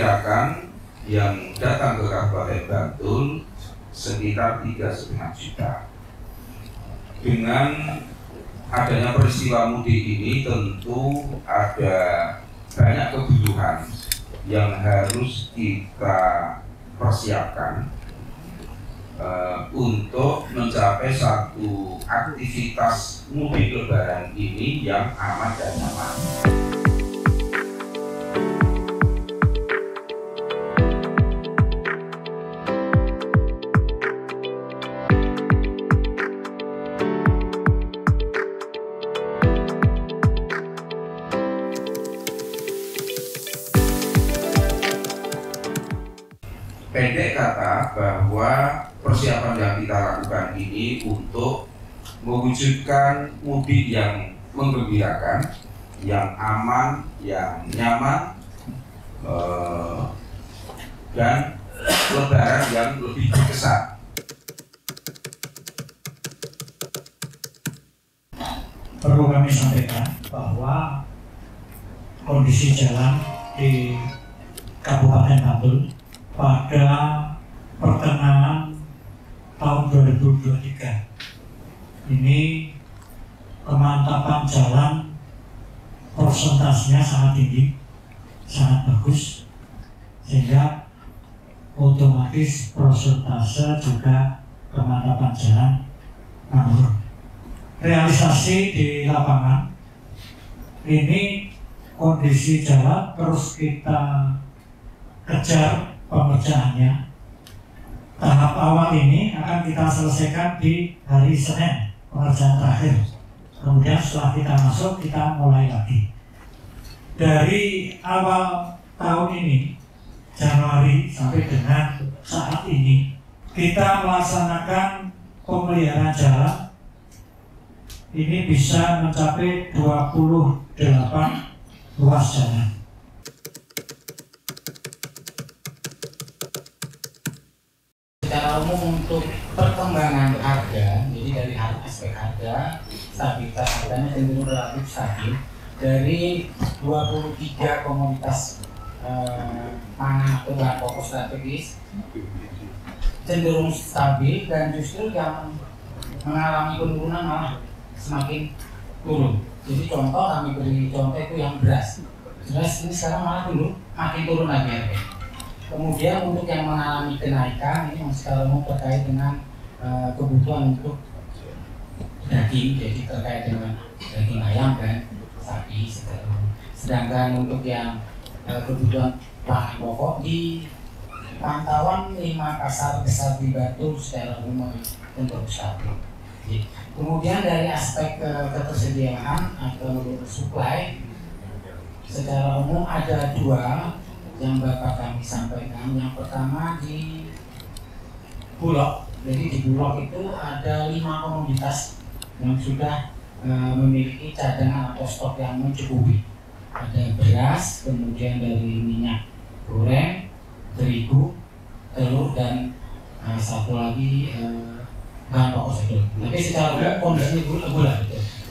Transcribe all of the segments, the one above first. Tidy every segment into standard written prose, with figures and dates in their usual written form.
diperkirakan yang datang ke Kabupaten Bantul sekitar 3,5 juta. Dengan adanya peristiwa mudik ini tentu ada banyak kebutuhan yang harus kita persiapkan untuk mencapai satu aktivitas mudik lebaran ini yang aman dan nyaman. Pendek kata bahwa persiapan yang kita lakukan ini untuk mewujudkan mudik yang menggembirakan, yang aman, yang nyaman, dan lebaran yang lebih berkesan. Perlu kami sampaikan bahwa kondisi jalan di Kabupaten Bantul pada pertengahan tahun 2023 ini kemantapan jalan persentasenya sangat tinggi, sangat bagus, sehingga otomatis persentase juga kemantapan jalan menurun. Realisasi di lapangan ini kondisi jalan terus kita kejar pengerjaannya. Tahap awal ini akan kita selesaikan di hari Senin, pengerjaan terakhir. Kemudian setelah kita masuk, kita mulai lagi. Dari awal tahun ini, Januari sampai dengan saat ini, kita melaksanakan pemeliharaan jalan ini bisa mencapai 28 ruas jalan. Secara umum untuk perkembangan harga, jadi dari aspek harga, stabilitas harganya cenderung relatif stabil. Dari 23 komoditas pangan atau bahan pokok strategis cenderung stabil, dan justru yang mengalami penurunan malah semakin turun. Jadi contoh, kami beri contoh itu yang beras. Beras ini sekarang malah makin turun lagi harganya. Kemudian untuk yang mengalami kenaikan ini secara umum terkait dengan kebutuhan untuk daging, jadi terkait dengan daging ayam dan sapi secara umum. Sedangkan untuk yang kebutuhan bahan pokok di pantauan 5 pasar besar di Bantul secara umum cenderung stabil. Kemudian dari aspek ketersediaan atau supply, secara umum ada 2 yang Bapak kami sampaikan. Yang pertama di Bulog. Jadi di Bulog itu ada 5 komoditas yang sudah memiliki cadangan atau stok yang mencukupi. Ada beras, kemudian dari minyak goreng, terigu, telur, dan satu lagi bahan pokok sedul. Tapi secara umum kondisinya gula.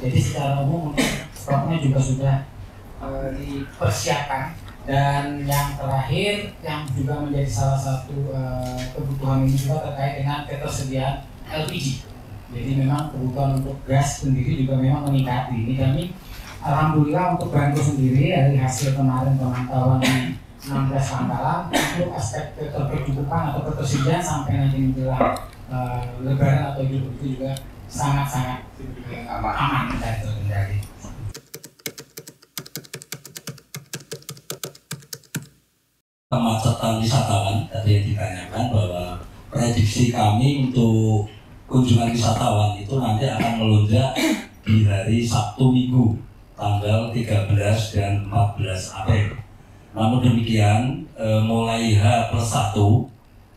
Jadi secara umum stoknya juga sudah dipersiapkan. Dan yang terakhir yang juga menjadi salah satu kebutuhan ini juga terkait dengan ketersediaan LPG. Jadi memang kebutuhan untuk gas sendiri juga memang meningkat. Ini kami alhamdulillah untuk Bantul sendiri dari hasil kemarin pemantauan di 16 pangkalan untuk aspek ketercukupan atau ketersediaan sampai nanti menjelang Lebaran atau Idul Fitri juga sangat-sangat aman dan terkendali. Kemacetan wisatawan tadi yang ditanyakan, bahwa prediksi kami untuk kunjungan wisatawan itu nanti akan melonjak di hari Sabtu Minggu tanggal 13 dan 14 April. Namun demikian mulai H+1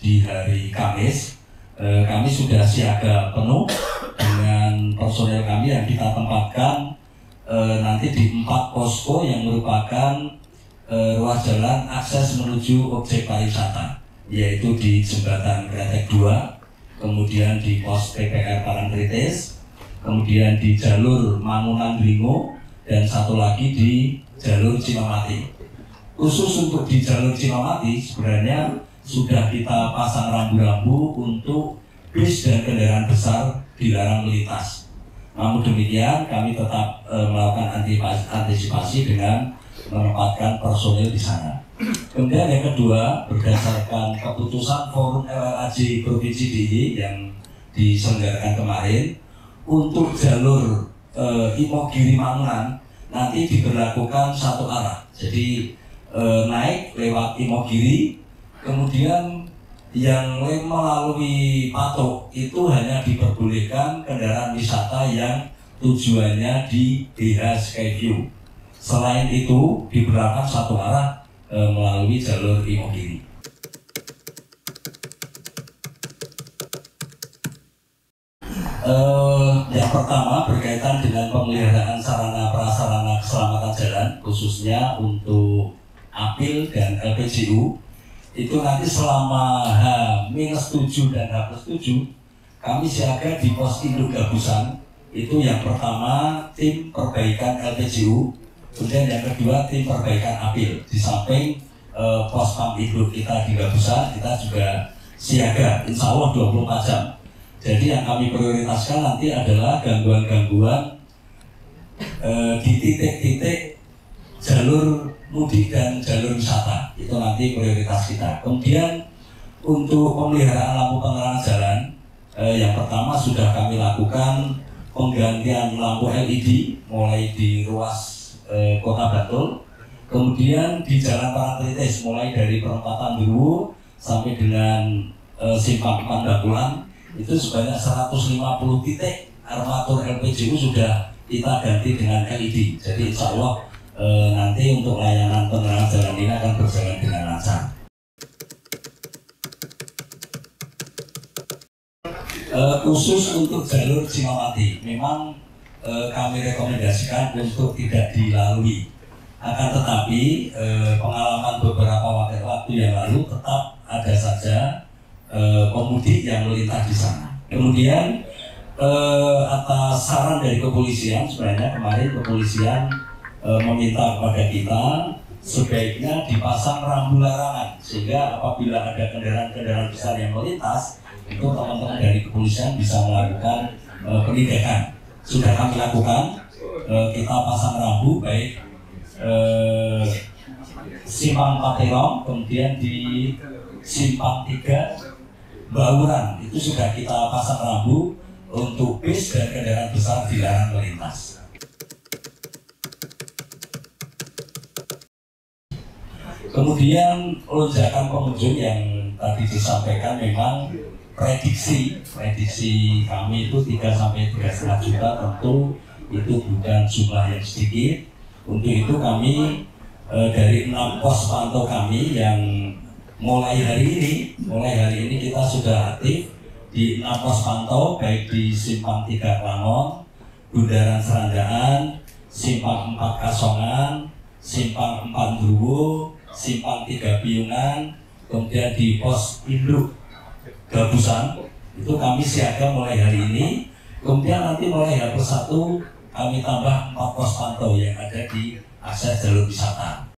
di hari Kamis kami sudah siaga penuh dengan personel kami yang kita tempatkan nanti di 4 posko yang merupakan ruas jalan akses menuju objek pariwisata, yaitu di Jembatan Kretek 2, kemudian di pos PPR Parangtritis, kemudian di jalur Mangunan Dringo, dan satu lagi di jalur Cimamati. khusus untuk di jalur Cinomati sebenarnya sudah kita pasang rambu-rambu untuk bis dan kendaraan besar dilarang melintas. Namun demikian kami tetap melakukan antisipasi dengan menempatkan personil di sana. Kemudian yang kedua, berdasarkan keputusan Forum LLAJ Provinsi DIY yang diselenggarakan kemarin, untuk jalur Imogiri Mangunan nanti diberlakukan satu arah. Jadi naik lewat Imogiri, kemudian yang melalui Patok itu hanya diperbolehkan kendaraan wisata yang tujuannya di BH Skyview. Selain itu diberlakukan satu arah melalui jalur Imogiri. Yang pertama berkaitan dengan pemeliharaan sarana prasarana keselamatan jalan, khususnya untuk APIL dan LPJU. Itu nanti selama H-7 dan H+7 kami siaga di pos induk Gabusan. Itu yang pertama tim perbaikan LPJU, kemudian yang kedua tim perbaikan APIL. Di samping pos pam induk kita di Gabusan, kita juga siaga insya Allah 24 jam. Jadi yang kami prioritaskan nanti adalah gangguan-gangguan di titik-titik jalur mudik dan jalur wisata. Itu nanti prioritas kita. Kemudian untuk pemeliharaan lampu penerangan jalan, yang pertama sudah kami lakukan penggantian lampu LED mulai di ruas Kota Bantul, kemudian di Jalan Parangtritis mulai dari perempatan Dulu sampai dengan Simpang Pandakulan itu sebanyak 150 titik armatur LPJU sudah kita ganti dengan LED. Jadi insya Allah nanti untuk layanan penerangan jalan ini akan berjalan dengan lancar. Khusus untuk jalur Cinomati, memang kami rekomendasikan untuk tidak dilalui. Akan tetapi pengalaman beberapa waktu yang lalu tetap ada saja pemudik yang melintas di sana. Kemudian atas saran dari kepolisian, sebenarnya kemarin kepolisian meminta kepada kita sebaiknya dipasang rambu larangan sehingga apabila ada kendaraan-kendaraan besar yang melintas, itu teman-teman dari kepolisian bisa melakukan penindakan. Sudah kami lakukan, kita pasang rambu baik Simpang Paterong, kemudian di Simpang 3 Bauran itu sudah kita pasang rambu untuk bis dan kendaraan besar dilarang melintas. Kemudian lonjakan pengunjung yang tadi disampaikan memang prediksi kami itu 3 sampai 3,5 juta, tentu itu bukan jumlah yang sedikit. Untuk itu kami dari 6 pos pantau kami yang mulai hari ini kita sudah aktif di 6 pos pantau, baik di Simpang 3 Klanon, Bundaran Serandaan, Simpang 4 Kasongan, Simpang 4 Druwo, Simpang 3 Piungan, kemudian di pos induk Gabusan. Itu kami siaga mulai hari ini. Kemudian nanti mulai H+1 kami tambah 4 pos pantau yang ada di akses jalur wisata.